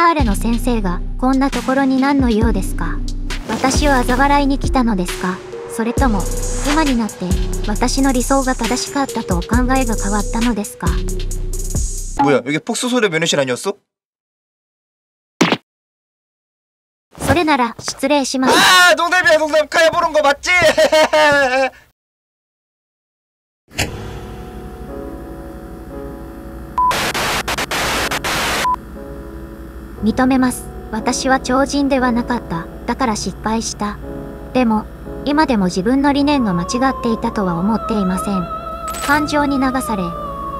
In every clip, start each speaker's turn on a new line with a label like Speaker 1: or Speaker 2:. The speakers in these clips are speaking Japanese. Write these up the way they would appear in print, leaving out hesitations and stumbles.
Speaker 1: あれの先生がこんなところに何の用ですか？私を嘲笑いに来たのですか？それとも今になって私の理想が正しかったと考えが変わったのですか？
Speaker 2: 뭐야, 이게 폭소설의 면회실 아니었어?
Speaker 1: それなら失礼します。
Speaker 2: 아, 농담이야, 농담. 카야 보는 거 맞지?
Speaker 1: 認めます。私は超人ではなかった。だから失敗した。でも、今でも自分の理念が間違っていたとは思っていません。感情に流され、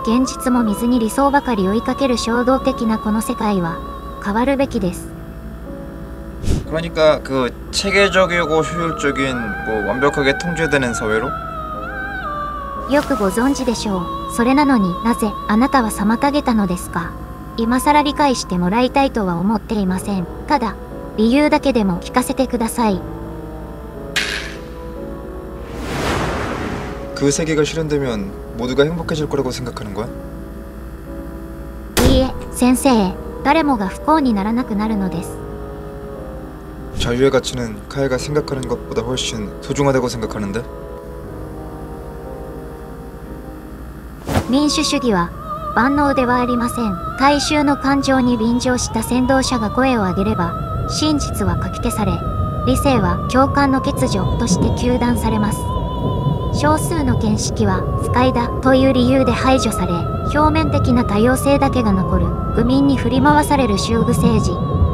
Speaker 1: 現実も水に理想ばかり追いかける衝動的なこの世界は変わるべきです。
Speaker 2: 그러니까 그 체계적이고 효율적인 뭐 완벽하게 통제되는 사회로?
Speaker 1: よくご存知でしょう。それなのになぜあなたは妨げたのですか？今更理解してもらいたいとは思っていません。ただ、理由だけでも聞かせてください。
Speaker 2: 그 세계가 실현되면 모두가 행복해질 거라고 생각하는 거야?
Speaker 1: いいえ、先生。誰もが不幸にならなくなるのです。
Speaker 2: 자유의 가치는 카야가 생각하는 것보다 훨씬 소중하다고 생각하는데?
Speaker 1: 民主主義は万能ではありません。大衆の感情に便乗した先導者が声を上げれば、真実はかき消され、理性は共感の欠如として糾弾されます。少数の見識は不快だという理由で排除され、表面的な多様性だけが残る愚民に振り回される修具政治。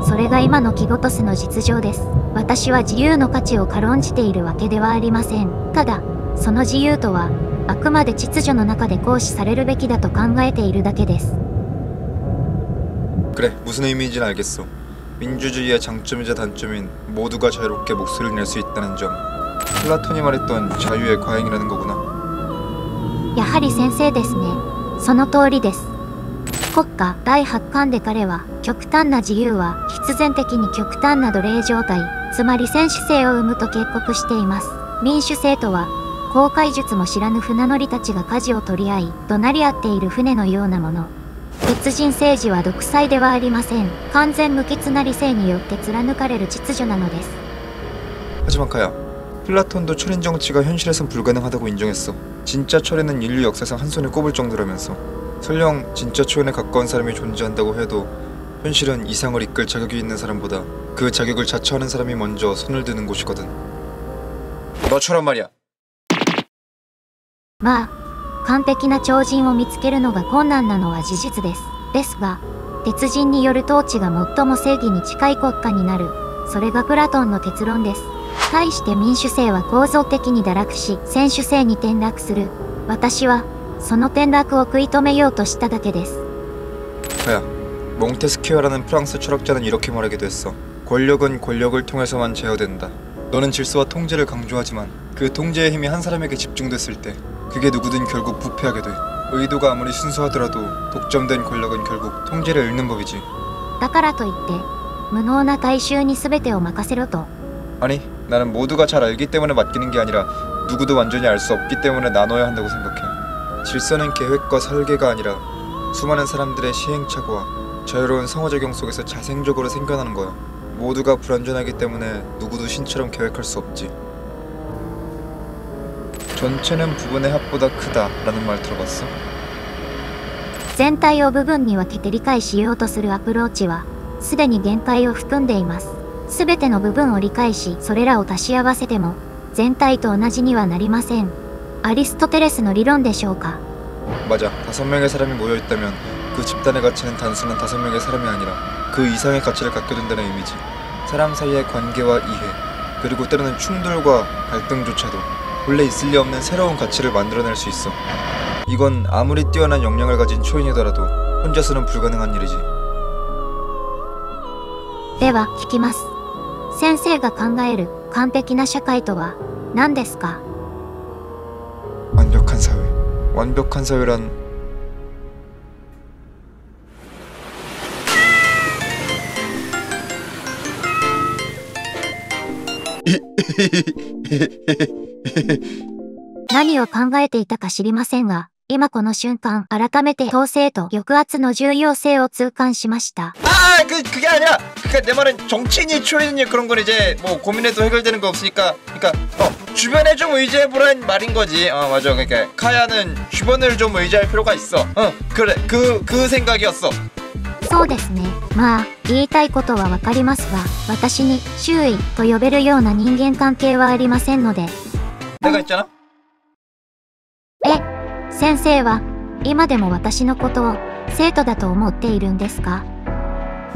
Speaker 1: それが今のキゴトスの実情です。私は自由の価値を軽んじているわけではありません。ただ、その自由とは、あくまで秩序の中で行使されるべきだと考えているだけです。
Speaker 2: 그래, 무슨 의미인지는 알겠어. 민주주의의 장점이자 단점인 모두가 자유롭게 목소리를 낼 수 있다는 점. 플라톤이 말했던 자유의 과잉이라는 거구나.
Speaker 1: やはり先生ですね。その通りです。国家第8巻で彼は、極端な自由は必然的に極端な奴隷状態、つまり選手性を生むと警告しています。民主制とは、航海術も知らぬ船乗りたちが舵を取り合い、怒鳴り合っている船のようなもの。別人政治は独裁ではありません。完全無欠な理性によって貫かれる秩序なのです。
Speaker 2: 하지만 카야, 플라톤도 철인 정치가 현실에선 불가능하다고 인정했어. 진짜 철에는 인류 역사상 한 손에 꼽을 정도라면서. 설령 진짜 초연에 가까운 사람이 존재한다고 해도 현실은 이상을 이끌 자격이 있는 사람보다 그 자격을 자처하는 사람이 먼저 손을 드는 곳이거든. 너처럼 말이야.
Speaker 1: まあ、完璧な超人を見つけるのが困難なのは事実です。ですが、鉄人による統治が最も正義に近い国家になる。それがプラトンの結論です。対して民主制は構造的に堕落し、選手制に転落する。私は、その転落を食い止めようとしただけです。
Speaker 2: 카야, 몽테스키오라는 프랑스 철학자는 이렇게 말하기도 했어. 권력은 권력을 통해서만 제어된다. 너는 질서와 통제를 강조하지만 그 통제의 힘이 한 사람에게 집중됐을 때 그게 누구든 결국 부패하게 돼. 의도가 아무리 순수하더라도 독점된 권력은 결국 통제를 잃는 법이지.
Speaker 1: だからといって、無能な大衆に全てを任せろと。
Speaker 2: 아니, 나는 모두가 잘 알기 때문에 맡기는 게 아니라 누구도 완전히 알 수 없기 때문에 나눠야 한다고 생각해. 질서는 계획과 설계가 아니라 수많은 사람들의 시행착오와 자유로운 상호작용 속에서 자생적으로 생겨나는 거야. 모두가 불완전하기 때문에 누구도 신처럼 계획할 수 없지. 전체는 부분의 합보다 크다라는 말 들어봤어?
Speaker 1: 全体を部分に分けて理解しようとするアプローチは、すでに限界を含んでいます。すべての部分を理解し、それらを足し合わせても、全体と同じにはなりません。アリストテレスの理論でしょうか。
Speaker 2: 맞아. 5명의 사람이 모여있다면 그 집단의 가치는 단순한 5명의 사람이 아니라 그 이상의 가치를 갖게 된다는 의미지. 사람 사이의 관계와 이해, 그리고 때로는 충돌과 갈등조차도 본래 있을 리 없는 새로운 가치를 만들어낼 수 있어. 이건 아무리 뛰어난 역량을 가진 초인이더라도 혼자서는 불가능한 일이지.
Speaker 1: では聞きます。先生が考える完璧な社会とは何ですか？
Speaker 2: 완벽한 사회. 완벽한 사회란
Speaker 1: 何を考えていたか知りませんが、今この瞬間、改めて統制と抑圧の重要性を痛感しました。
Speaker 2: 그게 아니라, 그러니까 내 말은 정치인이 초인이 그런 건 이제 뭐 고민해도 해결되는 거 없으니까, 그러니까 주변에 좀 의지해보라는 말인 거지. 맞아. 그러니까 카야는 주변을 좀 의지할 필요가 있어. 그래, 그 생각이었어.
Speaker 1: そうですね。まあ、言いたいことはわかりますが、私に周囲と呼べるような人間関係はありませんので。
Speaker 2: 내가 했잖아.
Speaker 1: 先生は今でも私のことを生徒だと思っているんですか？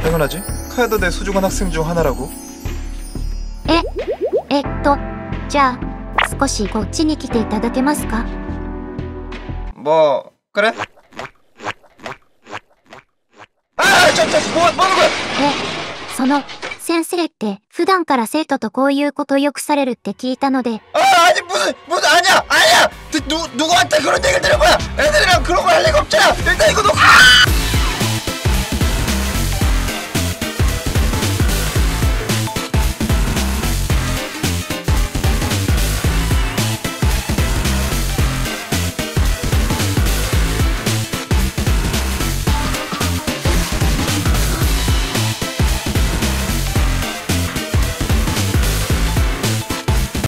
Speaker 2: 당연하지. 카야도 내 소중한 학생 중 하나라고.
Speaker 1: じゃあ少しこっちに来ていただけますか？
Speaker 2: 뭐 그래? 뭐 하는 거야?
Speaker 1: その先生って普段から生徒とこういうことよくされるって聞いたので。
Speaker 2: 아니 무슨 아니야. 누구한테 그런 얘기를 들은 거야? 애들이랑 그런 거 할 리가 없잖아. 일단 이거 놓고.